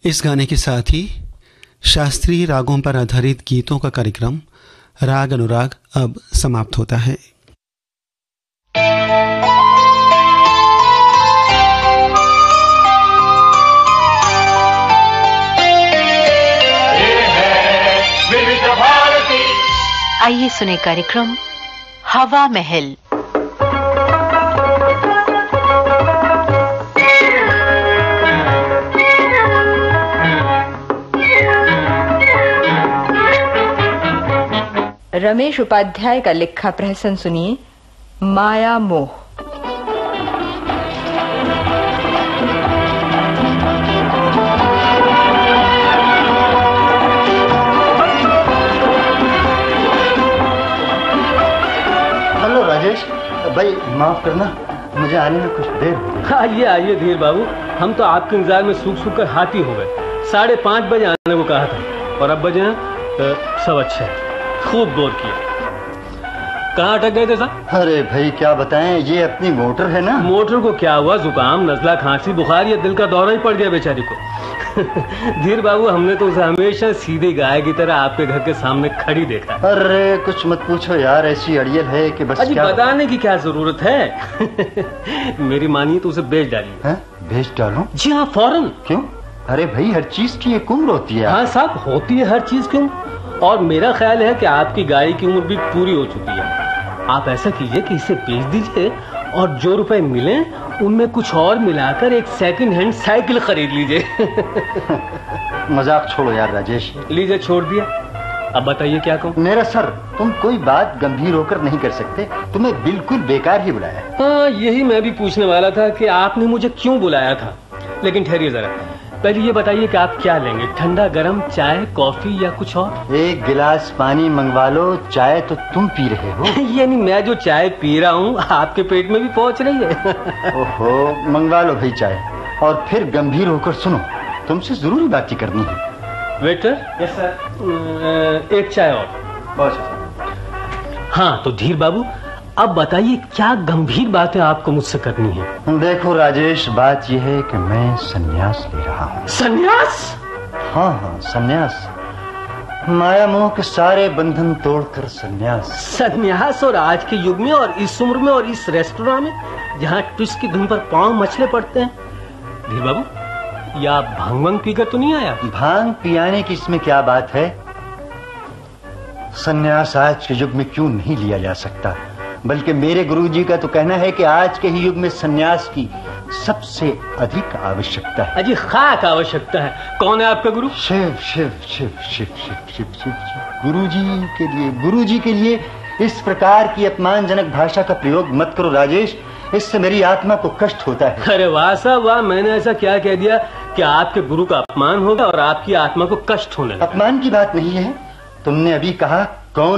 इस गाने के साथ ही शास्त्रीय रागों पर आधारित गीतों का कार्यक्रम राग अनुराग अब समाप्त होता है। आइए सुने कार्यक्रम हवा महल। रमेश उपाध्याय का लिखा प्रहसन सुनिए, माया मोह। हेलो राजेश भाई, माफ करना मुझे आने में कुछ देर हो गई। आइए आइए धीर बाबू, हम तो आपके इंतजार में सूख सूख कर हाथी हो गए। 5:30 बजे आने को कहा था और अब बजे हैं 6:15। खूब बोर किया। कहाँ अटक गए थे साहब? अरे भाई क्या बताएं, ये अपनी मोटर है ना। मोटर को क्या हुआ? जुकाम, नजला, खांसी, बुखार या दिल का दौरा ही पड़ गया बेचारी को। धीर बाबू, हमने तो उसे हमेशा सीधी गाय की तरह आपके घर के सामने खड़ी देखा। अरे कुछ मत पूछो यार, ऐसी अड़ियल है कि बस क्या बताने की क्या जरूरत है। मेरी मानिए तो उसे बेच डालिए। बेच डालूं? जी हाँ, फौरन। क्यों? अरे भाई हर चीज की एक उम्र होती है। हाँ साहब, होती है हर चीज की उम्र, और मेरा ख्याल है कि आपकी गाड़ी की उम्र भी पूरी हो चुकी है। आप ऐसा कीजिए कि इसे बेच दीजिए और जो रुपए मिले उनमें कुछ और मिलाकर एक सेकंड हैंड साइकिल खरीद लीजिए। मजाक छोड़ो यार राजेश। लीजिए, छोड़ दिया। अब बताइए क्या कहूँ? मेरा सर, तुम कोई बात गंभीर होकर नहीं कर सकते। तुम्हें बिल्कुल बेकार ही बुलाया। हाँ, यही मैं भी पूछने वाला था कि आपने मुझे क्यों बुलाया था। लेकिन ठहरिए जरा, पहले ये बताइए कि आप क्या लेंगे? ठंडा, गरम, चाय, कॉफी या कुछ और? एक गिलास पानी मंगवा लो। चाय तो तुम पी रहे हो। यानी मैं जो चाय पी रहा हूँ आपके पेट में भी पहुँच रही है। ओहो, मंगवा लो भाई चाय, और फिर गंभीर होकर सुनो, तुमसे जरूरी बात ही करनी है। वेटर। Yes sir. एक चाय और। बहुत। हाँ तो धीर बाबू, अब बताइए क्या गंभीर बातें आपको मुझसे करनी है? देखो राजेश, बात यह है कि मैं संन्यास ले रहा हूँ। संन्यास? हाँ, संन्यास। माया मोह के सारे बंधन तोड़कर संन्यास। संन्यास? और आज के युग में, और इस उम्र में, और इस रेस्टोरेंट में जहाँ ट्विस्ट की धुन पर पांव मछले पड़ते हैं। धीर बाबू, या भांग वांग पीकर तो नहीं आया? भांग पियाने की इसमें क्या बात है? संन्यास आज के युग में क्यों नहीं लिया जा सकता? बल्कि मेरे गुरुजी का तो कहना है कि आज के ही युग में संन्यास की सबसे अधिक आवश्यकता है। अजी खाक आवश्यकता है। कौन है आपका गुरु? शिव शिव शिव शिव शिव शिव शिव। गुरुजी के लिए इस प्रकार की अपमानजनक भाषा का प्रयोग मत करो राजेश, इससे मेरी आत्मा को कष्ट होता है। अरे वाह साहब वाह, मैंने ऐसा क्या कह दिया कि आपके गुरु का अपमान होगा और आपकी आत्मा को कष्ट होने लगा? अपमान की बात नहीं है। तुमने अभी कहा कौन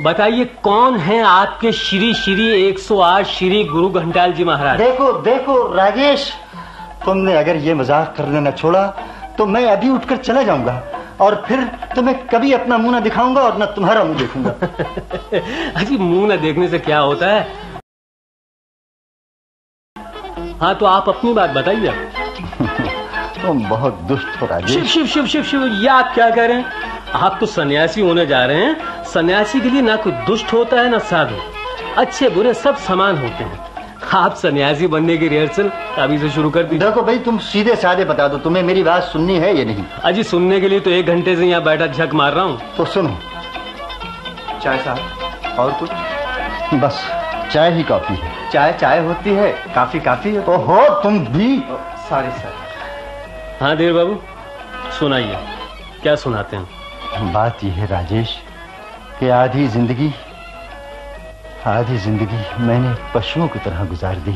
बताइए, कौन है आपके श्री श्री 108 श्री गुरु घंटाल जी महाराज? देखो देखो राजेश, तुमने अगर ये मजाक करने न छोड़ा तो मैं अभी उठकर चला जाऊंगा, और फिर तुम्हें कभी अपना मुंह न दिखाऊंगा और न तुम्हारा मुंह देखूंगा। अजी मुंह न देखने से क्या होता है? हाँ तो आप अपनी बात बताइए। तुम बहुत दुष्ट हो राजेश। शिव शिव शिव शिव शिव, ये आप क्या कह रहे हैं? आप तो सन्यासी होने जा रहे हैं। सन्यासी के लिए ना कोई दुष्ट होता है ना साधु, अच्छे बुरे सब समान होते हैं। आप सन्यासी बनने की रिहर्सल अभी से शुरू कर दीजिए। देखो भाई, तुम सीधे साधे बता दो, तुम्हें मेरी बात सुननी है या नहीं? अजी सुनने के लिए तो 1 घंटे से यहाँ बैठा झक मार रहा हूँ। तो सुनो। चाय साहब, और कुछ? बस चाय ही काफी है। चाय चाय होती है, काफी काफी है। ओहो, तुम भी। Sorry sir. हाँ धीर बाबू, सुनाइए, क्या सुनाते हैं? बात यह है राजेश कि आधी जिंदगी मैंने पशुओं की तरह गुजार दी।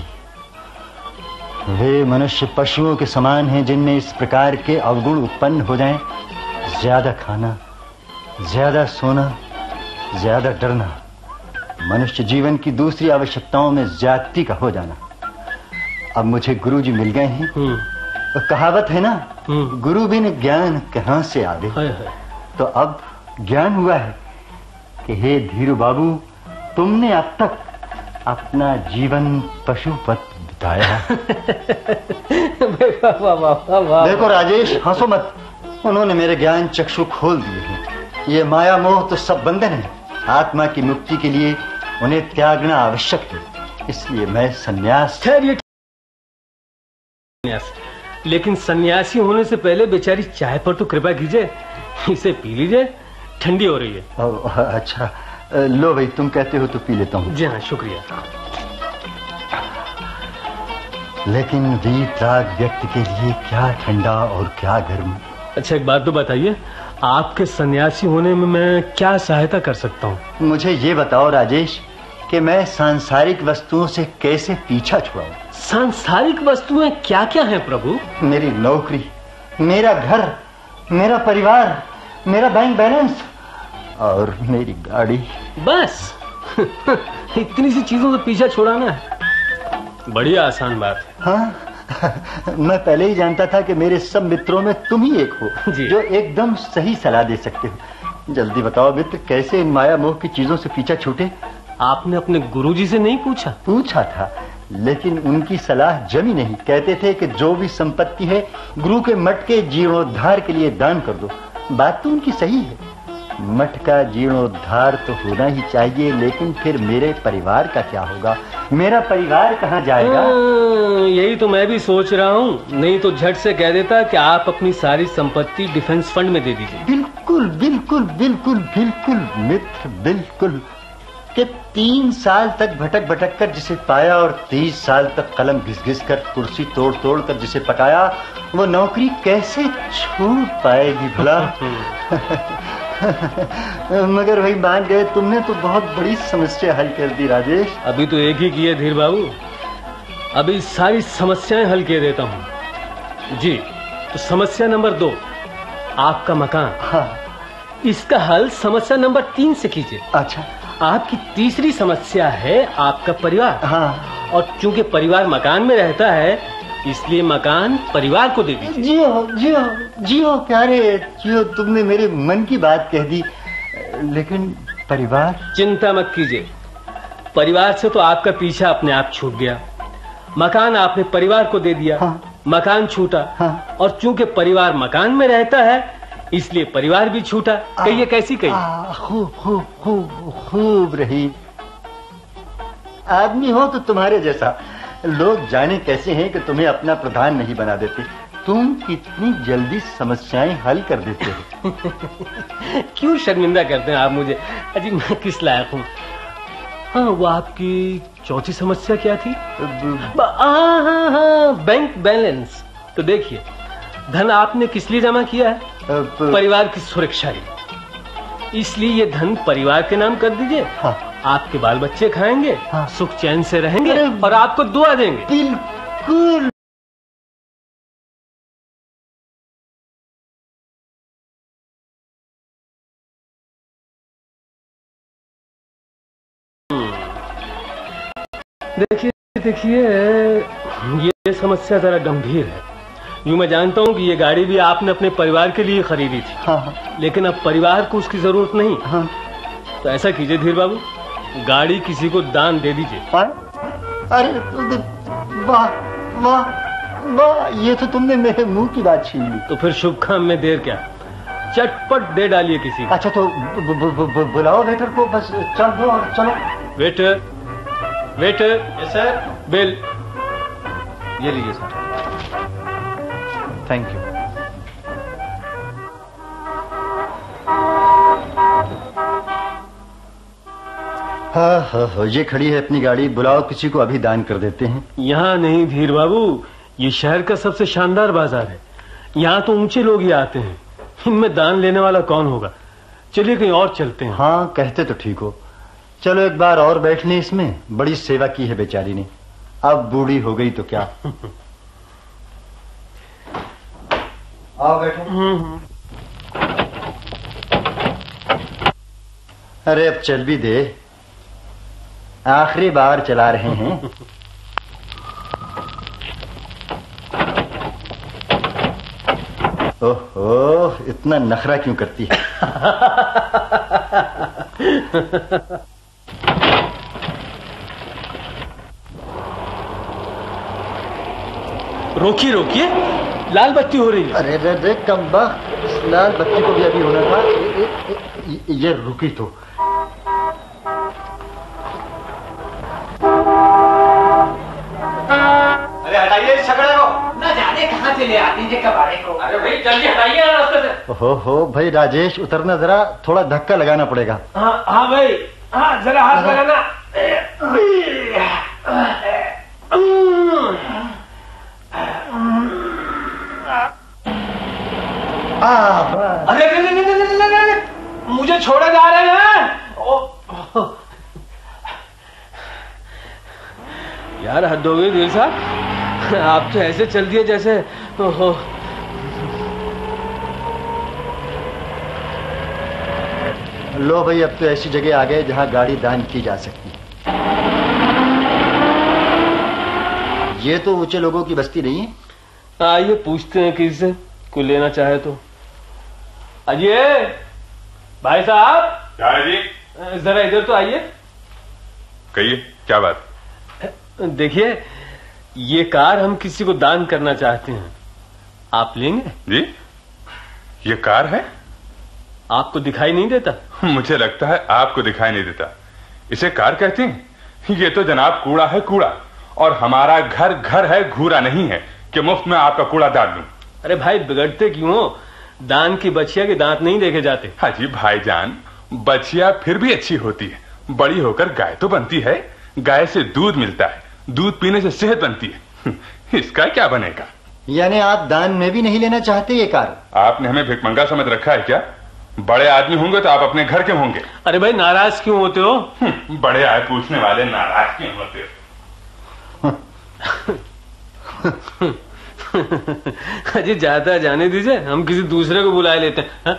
वे मनुष्य पशुओं के समान हैं जिनमें इस प्रकार के अवगुण उत्पन्न हो जाएं, ज्यादा खाना, ज्यादा सोना, ज्यादा डरना, मनुष्य जीवन की दूसरी आवश्यकताओं में ज्यादती का हो जाना। अब मुझे गुरुजी मिल गए हैं। कहावत है ना, गुरु बिन ज्ञान कहाँ से आवे। तो अब ज्ञान हुआ है कि हे धीरू बाबू, तुमने अब तक अपना जीवन पशुपत बिताया। देखो राजेश, हंसो मत। उन्होंने मेरे ज्ञान चक्षु खोल दिए हैं। ये माया मोह तो सब बंधन है। आत्मा की मुक्ति के लिए उन्हें त्यागना आवश्यक है। इसलिए मैं सन्यास। लेकिन सन्यासी होने से पहले बेचारी चाय पर तो कृपा कीजिए। इसे पी लीजिए, ठंडी हो रही है। अच्छा, लो भाई, तुम कहते हो तो पी लेता हूँ। जी हाँ, शुक्रिया। लेकिन वीतराग व्यक्ति के लिए क्या ठंडा और क्या गर्म। अच्छा, एक बात तो बताइए, आपके सन्यासी होने में मैं क्या सहायता कर सकता हूँ? मुझे ये बताओ राजेश कि मैं सांसारिक वस्तुओं से कैसे पीछा छुड़ाऊं। सांसारिक वस्तुएं क्या क्या हैं प्रभु? मेरी नौकरी, मेरा घर, मेरा परिवार, मेरा बैंक बैलेंस और मेरी गाड़ी। बस इतनी सी चीजों से पीछा छुड़ाना है? बड़ी आसान बात है। हाँ, मैं पहले ही जानता था कि मेरे सब मित्रों में तुम ही एक हो जो एकदम सही सलाह दे सकते हो। जल्दी बताओ मित्र, कैसे इन माया मोह की चीजों से पीछा छूटे? आपने अपने गुरुजी से नहीं पूछा? पूछा था, लेकिन उनकी सलाह जमी नहीं। कहते थे कि जो भी संपत्ति है गुरु के मठ के जीर्णोद्धार के लिए दान कर दो। बात तो उनकी सही है, मठ का जीर्णोद्धार तो होना ही चाहिए, लेकिन फिर मेरे परिवार का क्या होगा? मेरा परिवार कहाँ जाएगा? यही तो मैं भी सोच रहा हूँ। नहीं तो झट से कह देता कि आप अपनी सारी संपत्ति डिफेंस फंड में दे दीजिए। बिल्कुल बिल्कुल बिल्कुल बिल्कुल मित्र, बिल्कुल। कि 3 साल तक भटक भटक कर जिसे पाया और 30 साल तक कलम घिस घिस कर, कुर्सी तोड़ तोड़ कर जिसे पकाया, वो नौकरी कैसे छोड़ पाएगी भला? मगर वही मान गए, तुमने तो बहुत बड़ी समस्या हल कर दी राजेश। अभी तो एक ही की है धीर बाबू, अभी सारी समस्याएं हल कर देता हूँ जी। तो समस्या नंबर 2, आपका मकान। हाँ। इसका हल समस्या नंबर 3 से कीजिए। अच्छा। आपकी तीसरी समस्या है आपका परिवार। हाँ। और चूंकि परिवार मकान में रहता है, इसलिए मकान परिवार को दे दीजिए। जियो जियो जियो प्यारे, जियो, तुमने मेरे मन की बात कह दी। लेकिन परिवार? चिंता मत कीजिए, परिवार से तो आपका पीछा अपने आप छूट गया। मकान आपने परिवार को दे दिया। हाँ। मकान छूटा। हाँ। और चूंकि परिवार मकान में रहता है, इसलिए परिवार भी छूटा। कहिए कैसी कही? खूब खूब खूब खूब रही। आदमी हो तो तुम्हारे जैसा। लोग जाने कैसे हैं कि तुम्हें अपना प्रधान नहीं बना देते। तुम कितनी जल्दी समस्याएं हल कर देते हो। क्यों शर्मिंदा करते हैं आप मुझे? अजी मैं किस लायक हूँ? हाँ, वो आपकी चौथी समस्या क्या थी? हाँ, बैंक बैलेंस। तो देखिए, धन आपने किस लिए जमा किया है? परिवार की सुरक्षा लिए। इसलिए ये धन परिवार के नाम कर दीजिए। हाँ। आपके बाल बच्चे खाएंगे। हाँ। सुख चैन से रहेंगे और आपको दुआ देंगे। बिल्कुल। देखिए देखिए, ये समस्या जरा गंभीर है। यूं मैं जानता हूँ कि ये गाड़ी भी आपने अपने परिवार के लिए खरीदी थी। हाँ। लेकिन अब परिवार को उसकी जरूरत नहीं। हाँ। तो ऐसा कीजिए धीर बाबू, गाड़ी किसी को दान दे दीजिए। अरे वाह वाह वाह, ये तो तुमने मेरे मुंह की बात छीन ली। तो फिर शुभ काम में देर क्या, चटपट दे डालिए किसी को। अच्छा, तो बुलाओ वेटर को। बस चल दो और चलो। Waiter, waiter. Yes sir. Bill. ये लीजिए सर। Thank you. हाँ, ये खड़ी है अपनी गाड़ी। बुलाओ किसी को, अभी दान कर देते हैं। यहाँ नहीं धीर बाबू, ये शहर का सबसे शानदार बाजार है। यहाँ तो ऊंचे लोग ही आते हैं, इनमें दान लेने वाला कौन होगा? चलिए कहीं और चलते हैं। हाँ, कहते तो ठीक हो। चलो एक बार और बैठ लें इसमें। बड़ी सेवा की है बेचारी ने, अब बूढ़ी हो गई तो क्या। आओ बैठो। अरे अब चल भी दे, आखिरी बार चला रहे हैं। ओहो, इतना नखरा क्यों करती है? रोकिए रोकिए, लाल बत्ती हो रही है। अरे रे रे कमबख्त, लाल बत्ती को भी अभी होना था। ये रुकी तो। अरे हटाइए इस छकड़े को। न जाने कहाँ से ले आती है कबाड़े को। अरे भाई जल्दी हटाइए रास्ते से। हो भाई राजेश, उतरना जरा, थोड़ा धक्का लगाना पड़ेगा। हाँ भाई, हाँ जरा हाथ लगाना। अरे नहीं, मुझे छोड़े जा रहे हैं। यार हद हो गई दिल साहब, आप तो ऐसे चल दिए जैसे। लो भाई, अब तो ऐसी जगह आ गए जहां गाड़ी दान की जा सकती है। ये तो ऊंचे लोगों की बस्ती नहीं है। आइए पूछते हैं किसी से, कोई लेना चाहे तो। आइए भाई साहब। क्या है जी? जरा इधर तो आइए। कहिए, क्या बात? देखिए, ये कार हम किसी को दान करना चाहते हैं, आप लेंगे? जी, ये कार है? आपको दिखाई नहीं देता? मुझे लगता है आपको दिखाई नहीं देता। इसे कार कहते हैं? ये तो जनाब कूड़ा है, कूड़ा। और हमारा घर घर है, घूरा नहीं है कि मुफ्त में आपका कूड़ा डाल दूं। अरे भाई बिगड़ते क्यों हो? दान की बछिया के दांत नहीं देखे जाते। हाँ जी भाईजान, बछिया फिर भी अच्छी होती है, बड़ी होकर गाय तो बनती है। गाय से दूध मिलता है, दूध पीने से सेहत बनती है। इसका क्या बनेगा? यानी आप दान में भी नहीं लेना चाहते ये कार? आपने हमें भिखमंगा समझ रखा है क्या? बड़े आदमी होंगे तो आप अपने घर के होंगे। अरे भाई नाराज क्यों होते हो? बड़े आए पूछने वाले नाराज क्यों होते हो? अजी जाता जाने दीजिए, हम किसी दूसरे को बुला लेते हैं।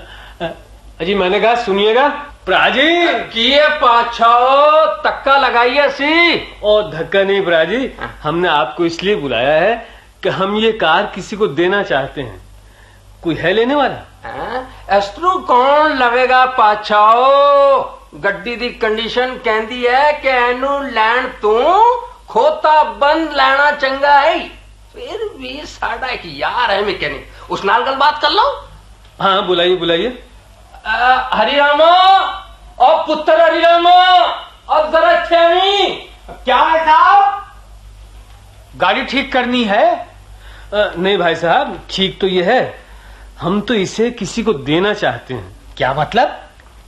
अजी मैंने कहा सुनिएगा। प्राजी किए पाछाओ, तक्का लगाइए सी। और धक्का नहीं प्राजी, हमने आपको इसलिए बुलाया है कि हम ये कार किसी को देना चाहते हैं। कोई है लेने वाला? एस्ट्रू कौन लवेगा पाछाओ? गड्डी दी कंडीशन कहती है कि एनू लैंड तू खोता बंद लेना चंगा है। फिर भी साडा एक यार है मैकेनिक, उस नाल गल बात कर लो। हाँ बुलाइए बुलाइए। हरिरामा और पुत्र हरिरामा, अब जरा छेमी। क्या है साहब? गाड़ी ठीक करनी है? नहीं भाई साहब, ठीक तो ये है, हम तो इसे किसी को देना चाहते हैं। क्या मतलब?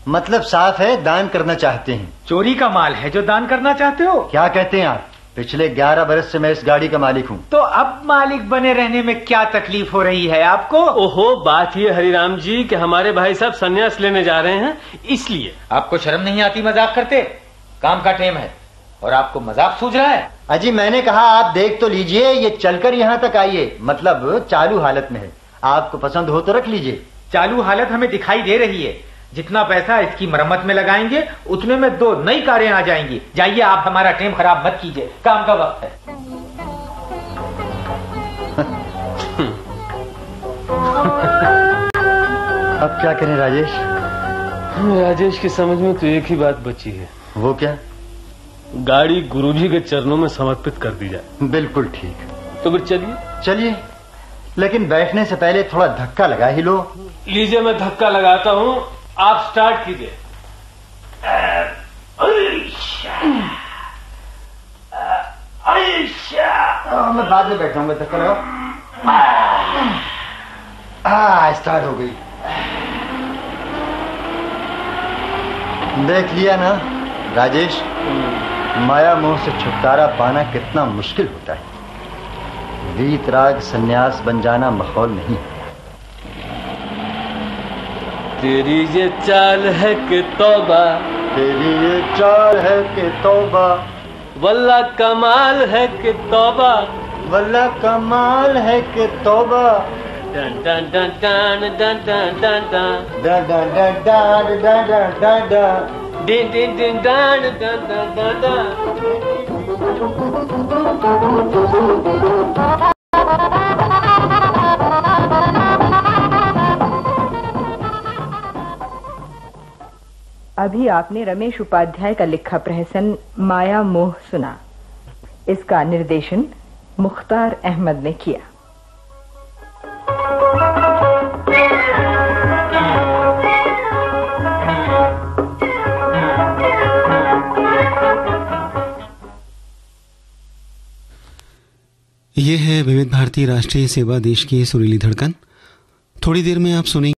मतलब साफ है, दान करना चाहते हैं। चोरी का माल है जो दान करना चाहते हो? क्या कहते हैं आप? पिछले 11 बरस से मैं इस गाड़ी का मालिक हूँ। तो अब मालिक बने रहने में क्या तकलीफ हो रही है आपको? ओहो, बात ये हरिराम जी कि हमारे भाई साहब संन्यास लेने जा रहे हैं, इसलिए। आपको शर्म नहीं आती मजाक करते? काम का टेम है और आपको मजाक सूझ रहा है? अजी मैंने कहा आप देख तो लीजिए, ये चलकर यहाँ तक आइए, मतलब चालू हालत में है। आपको पसंद हो तो रख लीजिए। चालू हालत हमें दिखाई दे रही है। जितना पैसा इसकी मरम्मत में लगाएंगे उतने में 2 नई कारें आ जाएंगी। जाइए, आप हमारा टाइम खराब मत कीजिए, काम का वक्त है। अब क्या करें राजेश? राजेश की समझ में तो एक ही बात बची है। वो क्या? गाड़ी गुरुजी के चरणों में समर्पित कर दी जाए। बिल्कुल ठीक। तो फिर चलिए। चलिए, लेकिन बैठने से पहले थोड़ा धक्का लगा ही लो। लीजिए, मैं धक्का लगाता हूँ, आप स्टार्ट कीजिए। मैं बाद में बैठाऊंगा, धक्का लगाओ। स्टार्ट हो गई। देख लिया ना राजेश, माया मोह से छुटकारा पाना कितना मुश्किल होता है। वीतराग सन्यास बन जाना माहौल नहीं। तेरी ये चाल है कि तौबा, तेरी ये चाल है कि तौबा, वल्ला कमाल है कि तौबा, वल्ला कमाल है कि तौबा। Done done done done done done done done डा डा डा डा डा डा डा डा डिन डिन डिन done done done done done. अभी आपने रमेश उपाध्याय का लिखा प्रहसन माया मोह सुना। इसका निर्देशन मुख्तार अहमद ने किया। ये है विविध भारती राष्ट्रीय सेवा, देश की सुरीली धड़कन। थोड़ी देर में आप सुनेंगे